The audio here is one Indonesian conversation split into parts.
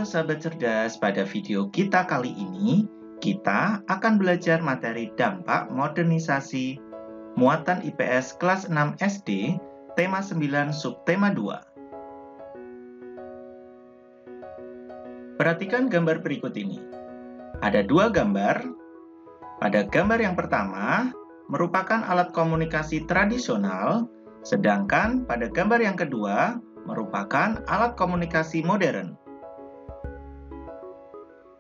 sahabat cerdas, pada video kita kali ini kita akan belajar materi dampak modernisasi muatan IPS kelas 6 SD tema 9 subtema 2. Perhatikan gambar berikut ini. Ada dua gambar. Pada gambar yang pertama merupakan alat komunikasi tradisional, sedangkan pada gambar yang kedua merupakan alat komunikasi modern.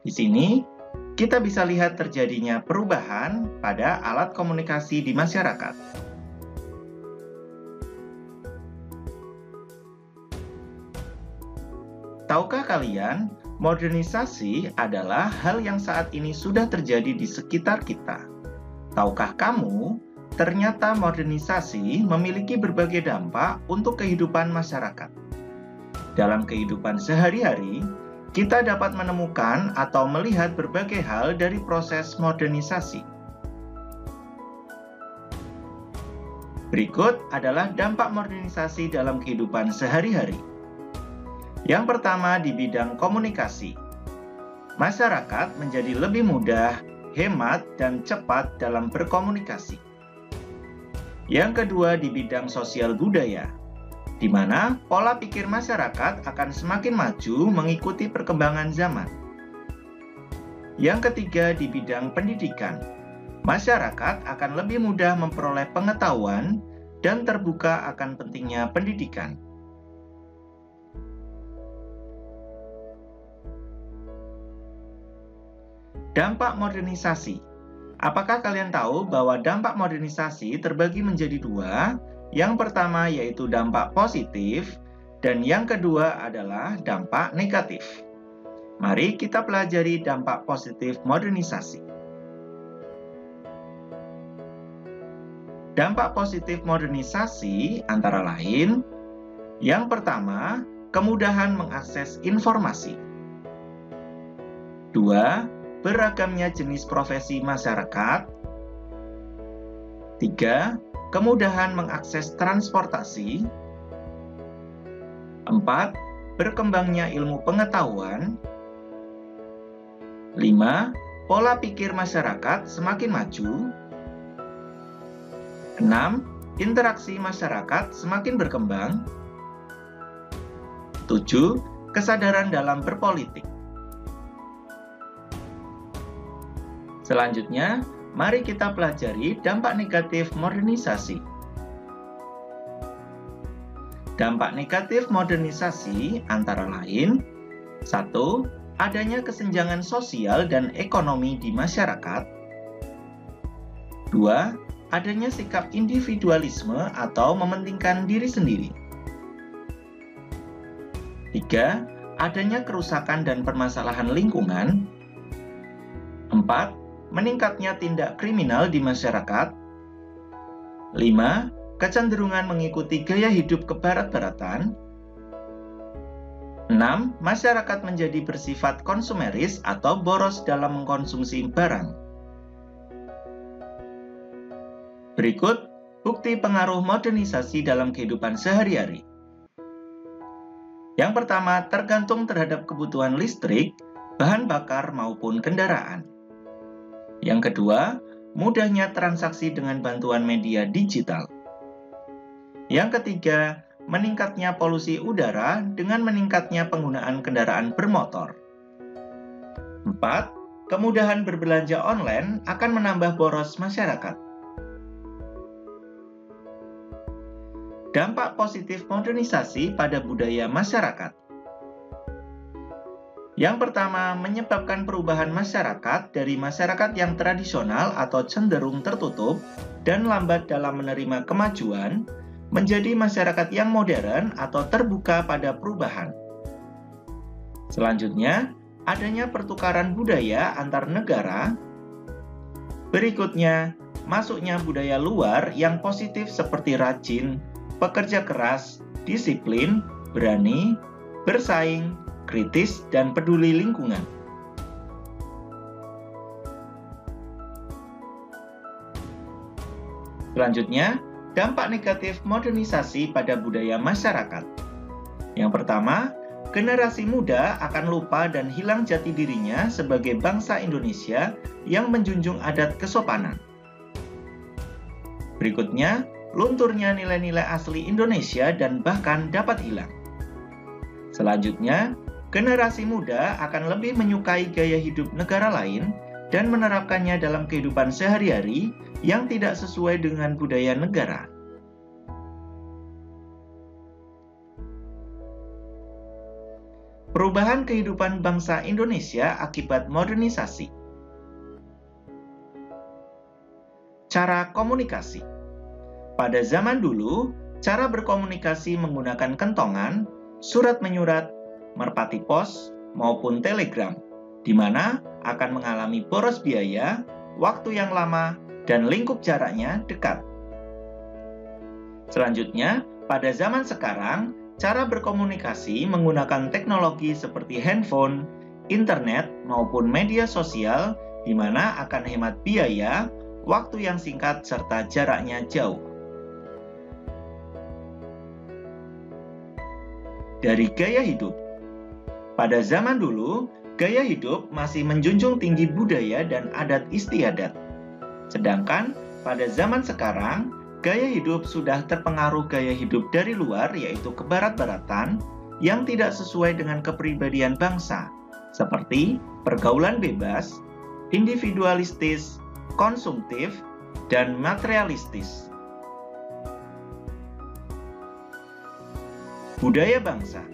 Di sini, kita bisa lihat terjadinya perubahan pada alat komunikasi di masyarakat. Tahukah kalian, modernisasi adalah hal yang saat ini sudah terjadi di sekitar kita. Tahukah kamu, ternyata modernisasi memiliki berbagai dampak untuk kehidupan masyarakat. Dalam kehidupan sehari-hari, kita dapat menemukan atau melihat berbagai hal dari proses modernisasi. Berikut adalah dampak modernisasi dalam kehidupan sehari-hari. Yang pertama di bidang komunikasi. Masyarakat menjadi lebih mudah, hemat, dan cepat dalam berkomunikasi. Yang kedua di bidang sosial budaya, di mana pola pikir masyarakat akan semakin maju mengikuti perkembangan zaman. Yang ketiga di bidang pendidikan, masyarakat akan lebih mudah memperoleh pengetahuan dan terbuka akan pentingnya pendidikan. Dampak modernisasi. Apakah kalian tahu bahwa dampak modernisasi terbagi menjadi dua? Yang pertama yaitu dampak positif, dan yang kedua adalah dampak negatif. Mari kita pelajari dampak positif modernisasi. Dampak positif modernisasi antara lain, yang pertama, kemudahan mengakses informasi. 2. Beragamnya jenis profesi masyarakat. 3. Kemudahan mengakses transportasi. 4. Berkembangnya ilmu pengetahuan. 5. Pola pikir masyarakat semakin maju. 6. Interaksi masyarakat semakin berkembang. 7. Kesadaran dalam berpolitik. Selanjutnya, mari kita pelajari dampak negatif modernisasi. Dampak negatif modernisasi antara lain: 1. Adanya kesenjangan sosial dan ekonomi di masyarakat. 2. Adanya sikap individualisme atau mementingkan diri sendiri. 3. Adanya kerusakan dan permasalahan lingkungan. 4. Meningkatnya tindak kriminal di masyarakat. 5. Kecenderungan mengikuti gaya hidup kebarat-baratan. 6. Masyarakat menjadi bersifat konsumeris atau boros dalam mengkonsumsi barang. Berikut bukti pengaruh modernisasi dalam kehidupan sehari-hari. Yang pertama, tergantung terhadap kebutuhan listrik, bahan bakar maupun kendaraan. Yang kedua, mudahnya transaksi dengan bantuan media digital. Yang ketiga, meningkatnya polusi udara dengan meningkatnya penggunaan kendaraan bermotor. 4. Kemudahan berbelanja online akan menambah boros masyarakat. Dampak positif modernisasi pada budaya masyarakat. Yang pertama, menyebabkan perubahan masyarakat dari masyarakat yang tradisional atau cenderung tertutup dan lambat dalam menerima kemajuan, menjadi masyarakat yang modern atau terbuka pada perubahan. Selanjutnya, adanya pertukaran budaya antar negara. Berikutnya, masuknya budaya luar yang positif seperti rajin, pekerja keras, disiplin, berani, bersaing, kritis, dan peduli lingkungan. Selanjutnya, dampak negatif modernisasi pada budaya masyarakat. Yang pertama, generasi muda akan lupa dan hilang jati dirinya sebagai bangsa Indonesia yang menjunjung adat kesopanan. Berikutnya, lunturnya nilai-nilai asli Indonesia dan bahkan dapat hilang. Selanjutnya, generasi muda akan lebih menyukai gaya hidup negara lain dan menerapkannya dalam kehidupan sehari-hari yang tidak sesuai dengan budaya negara. Perubahan kehidupan bangsa Indonesia akibat modernisasi. Cara komunikasi. Pada zaman dulu, cara berkomunikasi menggunakan kentongan, surat menyurat, merpati pos, maupun telegram, di mana akan mengalami boros biaya, waktu yang lama, dan lingkup jaraknya dekat. Selanjutnya, pada zaman sekarang, cara berkomunikasi menggunakan teknologi seperti handphone, internet, maupun media sosial, di mana akan hemat biaya, waktu yang singkat, serta jaraknya jauh. Dari gaya hidup. Pada zaman dulu, gaya hidup masih menjunjung tinggi budaya dan adat istiadat. Sedangkan pada zaman sekarang, gaya hidup sudah terpengaruh gaya hidup dari luar, yaitu kebarat-baratan, yang tidak sesuai dengan kepribadian bangsa, seperti pergaulan bebas, individualistis, konsumtif, dan materialistis. Budaya bangsa.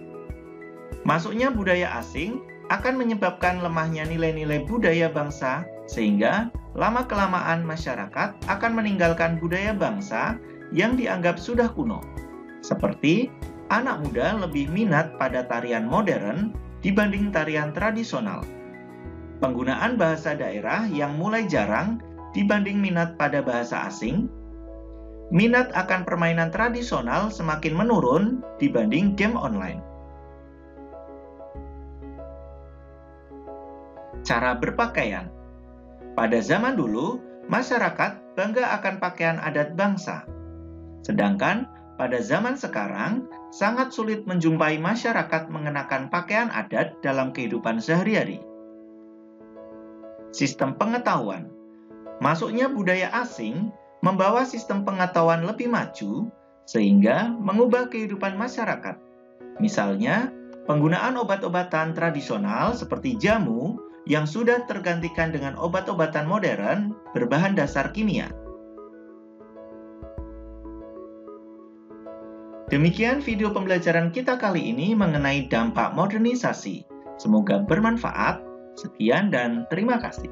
Masuknya budaya asing akan menyebabkan lemahnya nilai-nilai budaya bangsa, sehingga lama-kelamaan masyarakat akan meninggalkan budaya bangsa yang dianggap sudah kuno. Seperti anak muda lebih minat pada tarian modern dibanding tarian tradisional. Penggunaan bahasa daerah yang mulai jarang dibanding minat pada bahasa asing. Minat akan permainan tradisional semakin menurun dibanding game online. Cara berpakaian. Pada zaman dulu, masyarakat bangga akan pakaian adat bangsa. Sedangkan pada zaman sekarang, sangat sulit menjumpai masyarakat mengenakan pakaian adat dalam kehidupan sehari-hari. Sistem pengetahuan. Masuknya budaya asing membawa sistem pengetahuan lebih maju, sehingga mengubah kehidupan masyarakat. Misalnya, penggunaan obat-obatan tradisional seperti jamu yang sudah tergantikan dengan obat-obatan modern berbahan dasar kimia. Demikian video pembelajaran kita kali ini mengenai dampak modernisasi. Semoga bermanfaat. Sekian dan terima kasih.